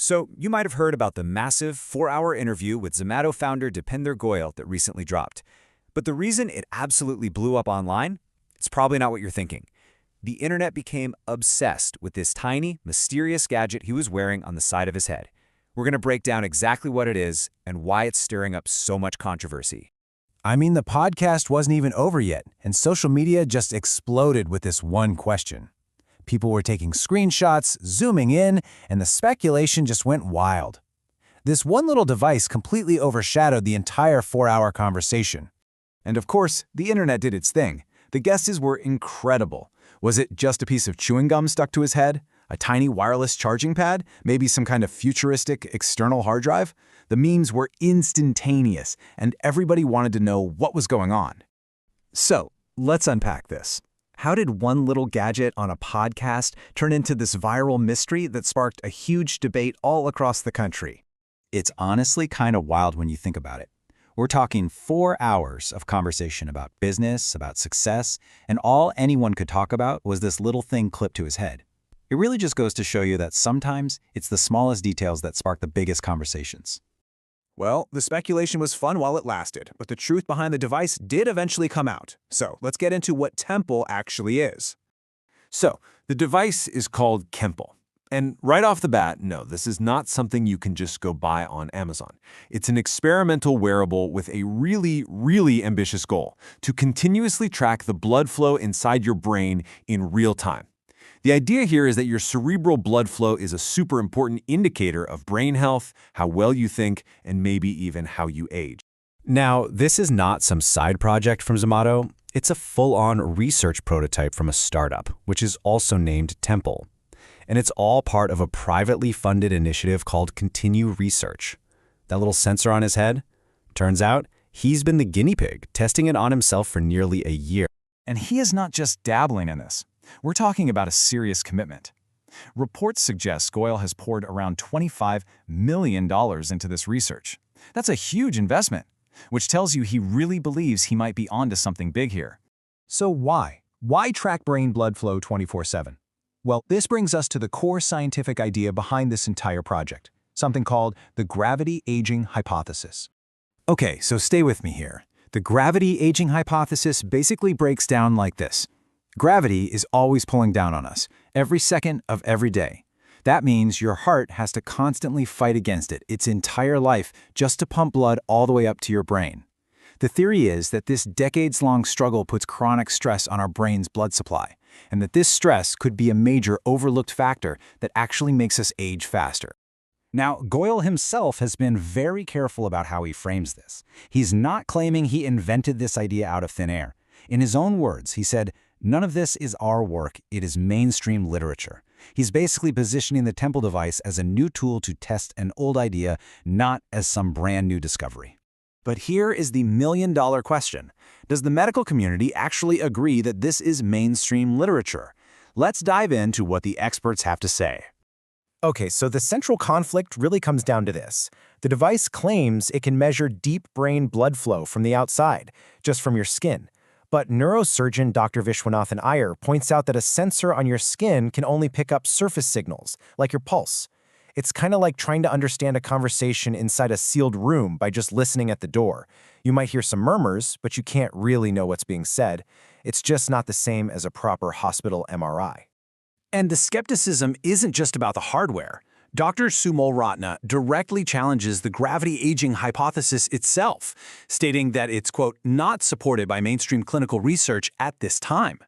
So, you might have heard about the massive 4-hour interview with Zomato founder Deepinder Goyal that recently dropped. But the reason it absolutely blew up online? It's probably not what you're thinking. The internet became obsessed with this tiny, mysterious gadget he was wearing on the side of his head. We're going to break down exactly what it is and why it's stirring up so much controversy. I mean, the podcast wasn't even over yet, and social media just exploded with this one question. People were taking screenshots, zooming in, and the speculation just went wild. This one little device completely overshadowed the entire 4-hour conversation. And of course, the internet did its thing. The guesses were incredible. Was it just a piece of chewing gum stuck to his head? A tiny wireless charging pad? Maybe some kind of futuristic external hard drive? The memes were instantaneous, and everybody wanted to know what was going on. So, let's unpack this. How did one little gadget on a podcast turn into this viral mystery that sparked a huge debate all across the country? It's honestly kind of wild when you think about it. We're talking 4 hours of conversation about business, about success, and all anyone could talk about was this little thing clipped to his head. It really just goes to show you that sometimes it's the smallest details that spark the biggest conversations. Well, the speculation was fun while it lasted, but the truth behind the device did eventually come out. So let's get into what Temple actually is. So, the device is called Temple. And right off the bat, no, this is not something you can just go buy on Amazon. It's an experimental wearable with a really ambitious goal: to continuously track the blood flow inside your brain in real time. The idea here is that your cerebral blood flow is a super important indicator of brain health, how well you think, and maybe even how you age. Now, this is not some side project from Zomato. It's a full-on research prototype from a startup, which is also named Temple. And it's all part of a privately funded initiative called Continue Research. That little sensor on his head? Turns out, he's been the guinea pig, testing it on himself for nearly a year. And he is not just dabbling in this. We're talking about a serious commitment. Reports suggest Goyal has poured around $25 million into this research. That's a huge investment, which tells you he really believes he might be onto something big here. So why? Why track brain blood flow 24/7? Well, this brings us to the core scientific idea behind this entire project, something called the gravity aging hypothesis. Okay, so stay with me here. The gravity aging hypothesis basically breaks down like this. Gravity is always pulling down on us, every second of every day. That means your heart has to constantly fight against it its entire life just to pump blood all the way up to your brain. The theory is that this decades-long struggle puts chronic stress on our brain's blood supply, and that this stress could be a major overlooked factor that actually makes us age faster. Now, Goyal himself has been very careful about how he frames this. He's not claiming he invented this idea out of thin air. In his own words, he said, "None of this is our work, it is mainstream literature." He's basically positioning the Temple device as a new tool to test an old idea, not as some brand new discovery. But here is the million-dollar question. Does the medical community actually agree that this is mainstream literature? Let's dive into what the experts have to say. Okay, so the central conflict really comes down to this. The device claims it can measure deep brain blood flow from the outside, just from your skin. But neurosurgeon Dr. Vishwanathan Iyer points out that a sensor on your skin can only pick up surface signals, like your pulse. It's kind of like trying to understand a conversation inside a sealed room by just listening at the door. You might hear some murmurs, but you can't really know what's being said. It's just not the same as a proper hospital MRI. And the skepticism isn't just about the hardware. Dr. Sumal Ratna directly challenges the gravity aging hypothesis itself, stating that it's, quote, not supported by mainstream clinical research at this time.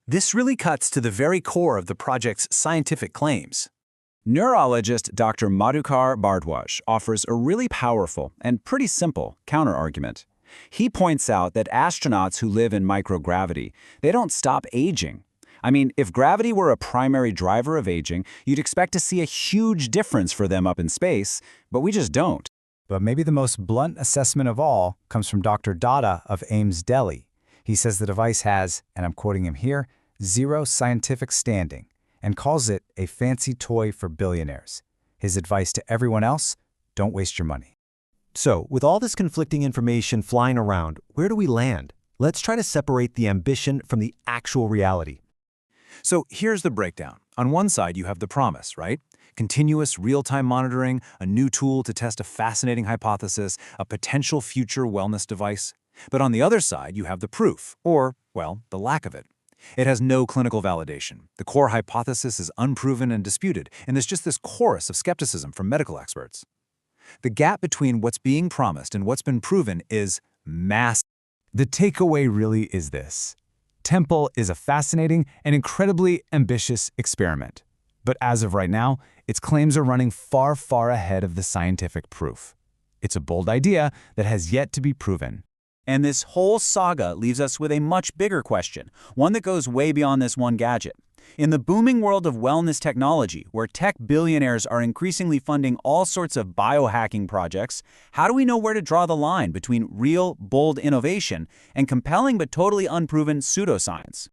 This really cuts to the very core of the project's scientific claims. Neurologist Dr. Madhukar Bhardwaj offers a really powerful and pretty simple counterargument. He points out that astronauts who live in microgravity, they don't stop aging. I mean, if gravity were a primary driver of aging, you'd expect to see a huge difference for them up in space, but we just don't. But maybe the most blunt assessment of all comes from Dr. Dada of Ames Delhi. He says the device has, and I'm quoting him here, zero scientific standing, and calls it a fancy toy for billionaires. His advice to everyone else, don't waste your money. So, with all this conflicting information flying around, where do we land? Let's try to separate the ambition from the actual reality. So here's the breakdown. On one side, you have the promise, right? continuous real-time monitoring, a new tool to test a fascinating hypothesis, a potential future wellness device. But on the other side, you have the proof, or, well, the lack of it. It has no clinical validation. The core hypothesis is unproven and disputed, and there's just this chorus of skepticism from medical experts. The gap between what's being promised and what's been proven is massive. The takeaway really is this. Temple is a fascinating and incredibly ambitious experiment. But as of right now, its claims are running far, far ahead of the scientific proof. It's a bold idea that has yet to be proven. And this whole saga leaves us with a much bigger question, one that goes way beyond this one gadget. In the booming world of wellness technology, where tech billionaires are increasingly funding all sorts of biohacking projects, how do we know where to draw the line between real, bold innovation and compelling but totally unproven pseudoscience?